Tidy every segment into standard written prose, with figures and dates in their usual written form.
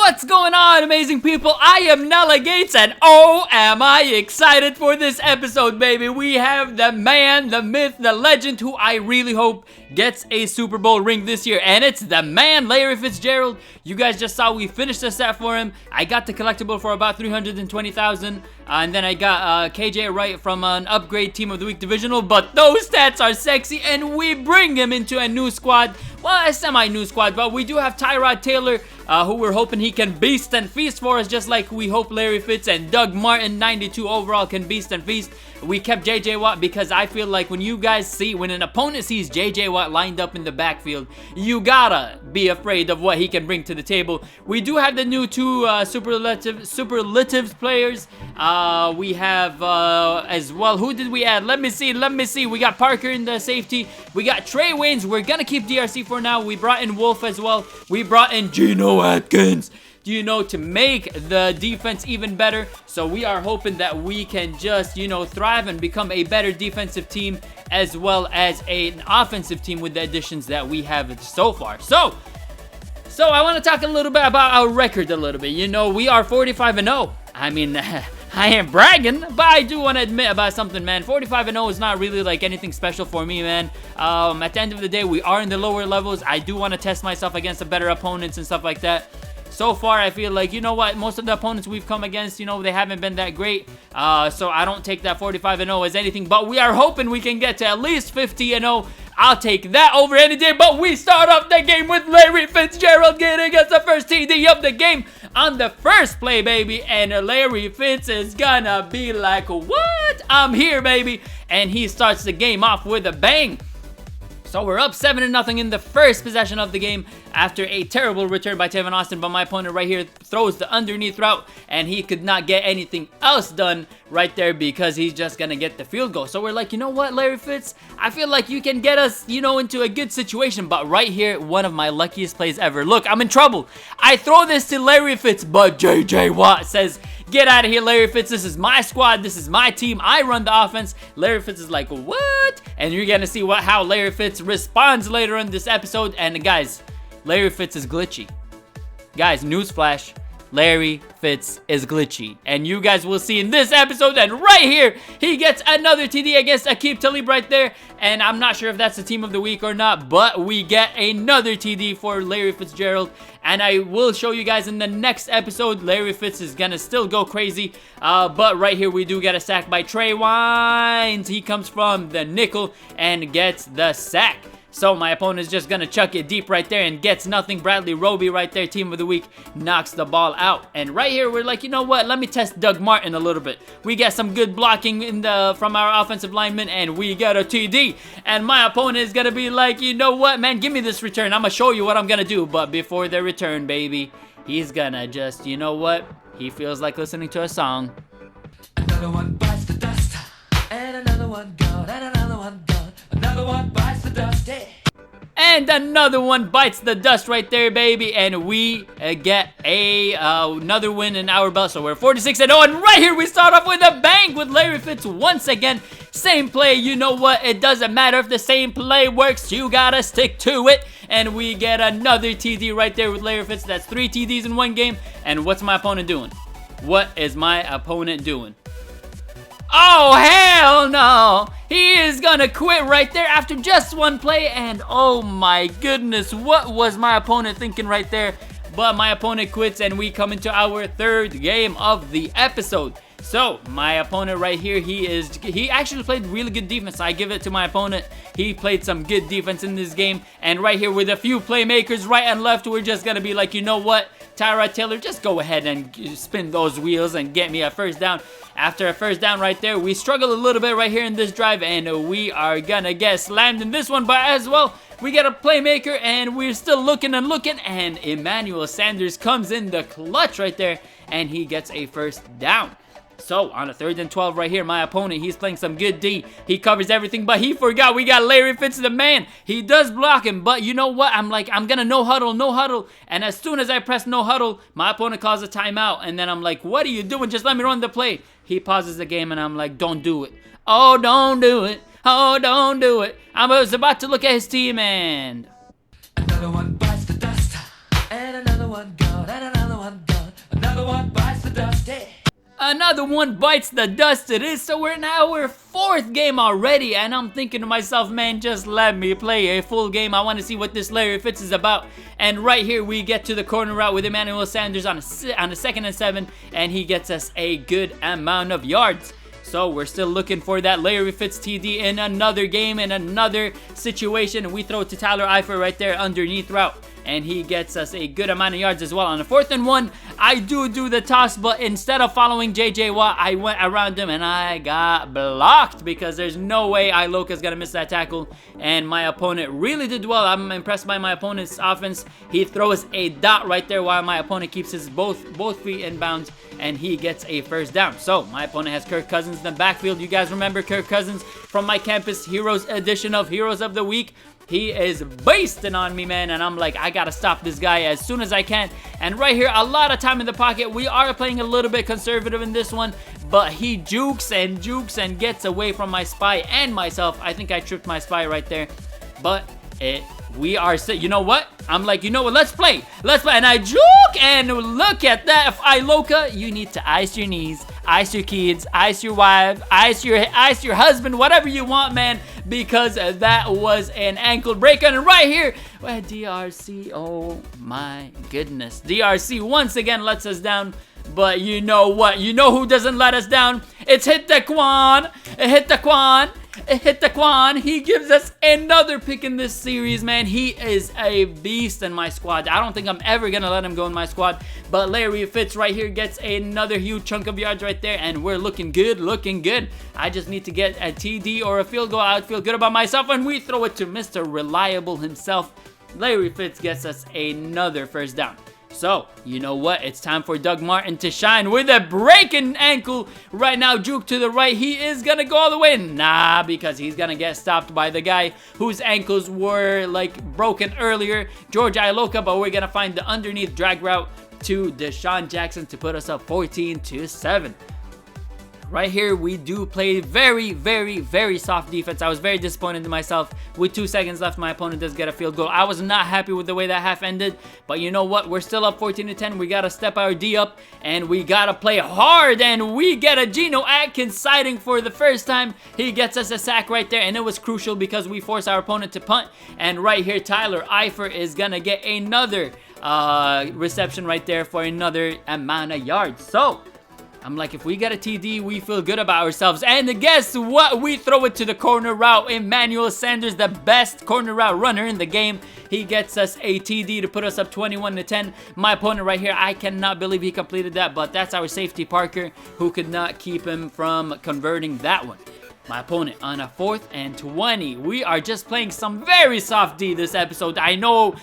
What's going on, amazing people? I am Nella Gates, and oh, am I excited for this episode, baby. We have the man, the myth, the legend, who I really hope gets a Super Bowl ring this year, and it's the man, Larry Fitzgerald. You guys just saw we finished the set for him. I got the collectible for about 320,000, and then I got KJ Wright from an upgrade Team of the Week divisional, but those stats are sexy, and we bring him into a new squad. Well, a semi-new squad, but we do have Tyrod Taylor, who we're hoping he can beast and feast for us, just like we hope Larry Fitz and Doug Martin, 92 overall, can beast and feast. We kept JJ Watt because I feel like when you guys see, when an opponent sees JJ Watt lined up in the backfield, you gotta be afraid of what he can bring to the table. We do have the new two superlatives players. We have as well, who did we add? Let me see. We got Parker in the safety. We got Trey Waynes. We're gonna keep DRC for now. We brought in Wolf as well. We brought in Geno Atkins, you know, to make the defense even better. So we are hoping that we can just, you know, thrive and become a better defensive team as well as an offensive team with the additions that we have so far. So I want to talk a little bit about our record a little bit. You know, we are 45-0. I mean, I ain't bragging, but I do want to admit about something, man. 45-0 is not really like anything special for me, man. At the end of the day, we are in the lower levels. I do want to test myself against the better opponents and stuff like that. So far, I feel like, you know what, most of the opponents we've come against, you know, they haven't been that great. So I don't take that 45-0 as anything, but we are hoping we can get to at least 50-0. I'll take that over any day, but we start off the game with Larry Fitzgerald getting us the first TD of the game on the first play, baby. And Larry Fitz is gonna be like, what? I'm here, baby. And he starts the game off with a bang. So we're up 7-0 in the first possession of the game after a terrible return by Tavon Austin, but my opponent right here throws the underneath route, and he could not get anything else done right there because he's just gonna get the field goal. So we're like, you know what, Larry Fitz, I feel like you can get us, you know, into a good situation, but right here, one of my luckiest plays ever. Look, I'm in trouble. I throw this to Larry Fitz, but JJ Watt says, get out of here, Larry Fitz. This is my squad. This is my team. I run the offense. Larry Fitz is like, what? And you're going to see how Larry Fitz responds later in this episode. And guys, Larry Fitz is glitchy. Guys, newsflash. Larry Fitz is glitchy. And you guys will see in this episode. And right here, he gets another TD against Aqib Talib right there. And I'm not sure if that's the team of the week or not, but we get another TD for Larry Fitzgerald. And I will show you guys in the next episode, Larry Fitz is gonna still go crazy. But right here, we do get a sack by Trey Waynes. He comes from the nickel and gets the sack. So my opponent is just gonna chuck it deep right there and gets nothing. Bradley Roby right there, team of the week, knocks the ball out. And right here, we're like, you know what? Let me test Doug Martin a little bit. We get some good blocking from our offensive lineman, and we get a TD. And my opponent is gonna be like, you know what, man? Give me this return. I'm gonna show you what I'm gonna do. But before the return, baby, he's gonna just, you know what? He feels like listening to a song. Another one bites the dust, and another one gone, and another one gone. Another one bites the dust, yeah. And another one bites the dust right there, baby. And we get another win in our belt. So we're 46-0. And right here, we start off with a bang with Larry Fitz once again. Same play. You know what? It doesn't matter if the same play works. You gotta stick to it. And we get another TD right there with Larry Fitz. That's 3 TDs in one game. And what's my opponent doing? What is my opponent doing? Oh, hell no. He is gonna quit right there after just one play. And oh my goodness, what was my opponent thinking right there? But my opponent quits, and we come into our third game of the episode. So my opponent right here, he actually played really good defense. I give it to my opponent. He played some good defense in this game. And right here with a few playmakers right and left, we're just gonna be like, you know what, Tyrod Taylor, just go ahead and spin those wheels and get me a first down. After a first down right there, we struggle a little bit right here in this drive, and we are gonna get slammed in this one. But as well, we get a playmaker, and we're still looking, and Emmanuel Sanders comes in the clutch right there, and he gets a first down. So, on a 3rd and 12 right here, my opponent, he's playing some good D. He covers everything, but he forgot we got Larry Fitz, the man. He does block him, but you know what? I'm like, I'm gonna no huddle. And as soon as I press no huddle, my opponent calls a timeout. And then I'm like, what are you doing? Just let me run the play. He pauses the game, and I'm like, don't do it. Oh, don't do it. Oh, don't do it. I was about to look at his team, and another one bites the dust, and another one gone, and another one Another one bites the dust it is, so we're in our 4th game already, and I'm thinking to myself, man, just let me play a full game. I want to see what this Larry Fitz is about. And right here, we get to the corner route with Emmanuel Sanders on a 2nd and 7, and he gets us a good amount of yards. So we're still looking for that Larry Fitz TD in another game, in another situation. We throw it to Tyler Eifert right there underneath route, and he gets us a good amount of yards as well. On the 4th and 1, I do the toss, but instead of following JJ Watt, I went around him and I got blocked because there's no way Iloka's gonna miss that tackle. And my opponent really did well. I'm impressed by my opponent's offense. He throws a dot right there while my opponent keeps his both feet in bounds, and he gets a first down. So my opponent has Kirk Cousins in the backfield. You guys remember Kirk Cousins from my Campus Heroes edition of Heroes of the Week? He is basting on me, man, and I'm like, I gotta stop this guy as soon as I can. And right here, a lot of time in the pocket. We are playing a little bit conservative in this one, but he jukes and gets away from my spy and myself. I think I tripped my spy right there, but we are, you know what? I'm like, you know what? Let's play. And I juke, and look at that. If Iloka, you need to ice your knees, ice your kids, ice your wife, ice your husband, whatever you want, man, because that was an ankle breaker. And right here, well, DRC, oh my goodness. DRC once again lets us down. But you know what? You know who doesn't let us down? It's Hitaquan. He gives us another pick in this series, man. He is a beast in my squad. I don't think I'm ever going to let him go in my squad. But Larry Fitz right here gets another huge chunk of yards right there. And we're looking good, I just need to get a TD or a field goal. I would feel good about myself. And we throw it to Mr. Reliable himself. Larry Fitz gets us another first down. So, you know what? It's time for Doug Martin to shine with a breaking ankle right now. Juke to the right. He is going to go all the way. Nah, because he's going to get stopped by the guy whose ankles were, like, broken earlier, George Iloka. But we're going to find the underneath drag route to Deshaun Jackson to put us up 14-7. Right here, we do play very soft defense. I was very disappointed in myself. With 2 seconds left, my opponent does get a field goal. I was not happy with the way that half ended. But you know what? We're still up 14-10. We got to step our D up, and we got to play hard. And we get a Geno Atkins sighting for the first time. He gets us a sack right there, and it was crucial because we forced our opponent to punt. And right here, Tyler Eifert is going to get another reception right there for another amount of yards. So I'm like, if we get a TD, we feel good about ourselves. And guess what? We throw it to the corner route. Emmanuel Sanders, the best corner route runner in the game. He gets us a TD to put us up 21-10. My opponent right here, I cannot believe he completed that, but that's our safety Parker, who could not keep him from converting that one. My opponent on a 4th and 20. We are just playing some very soft D this episode. I know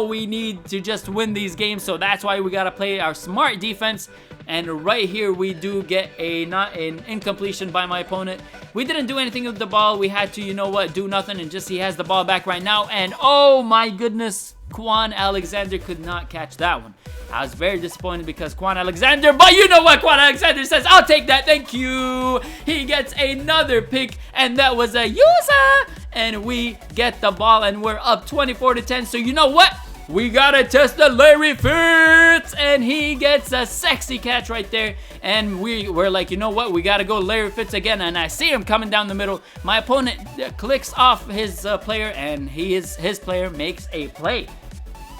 we need to just win these games, so that's why we gotta play our smart defense. And right here, we do get not an incompletion by my opponent. We didn't do anything with the ball. We had to, you know what, do nothing, and just he has the ball back right now. And oh my goodness, Quan Alexander could not catch that one. I was very disappointed because Quan Alexander, but you know what Quan Alexander says? I'll take that, thank you. He gets another pick, and that was a user. And we get the ball, and we're up 24-10. So you know what? We gotta test the Larry Fitz, and he gets a sexy catch right there. And we're like, you know what? We gotta go Larry Fitz again, and I see him coming down the middle. My opponent clicks off his player, and his player makes a play.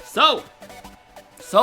So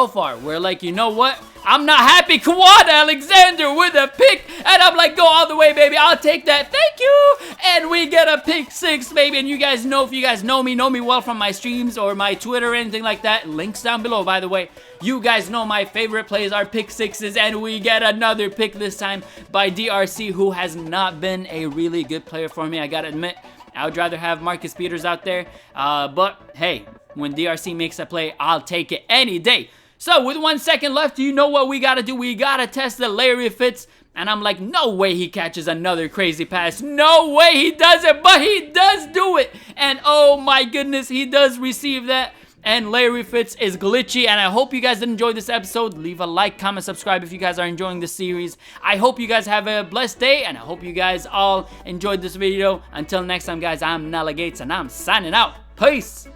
far, we're like, you know what? I'm not happy. Quan Alexander with a pick. And I'm like, go all the way, baby. I'll take that. Thank you. And we get a pick 6, baby. And you guys know, if you guys know me well from my streams or my Twitter or anything like that. Links down below, by the way. You guys know my favorite plays are pick 6s. And we get another pick this time by DRC, who has not been a really good player for me. I gotta admit, I would rather have Marcus Peters out there. But, hey, when DRC makes a play, I'll take it any day. So, with 1 second left, you know what we gotta do? We gotta test the Larry Fitz. And I'm like, no way he catches another crazy pass. No way he does it, but he does do it. And oh my goodness, he does receive that. And Larry Fitz is glitchy. And I hope you guys did enjoy this episode. Leave a like, comment, subscribe if you guys are enjoying this series. I hope you guys have a blessed day. And I hope you guys all enjoyed this video. Until next time, guys, I'm Nella Gates, and I'm signing out. Peace.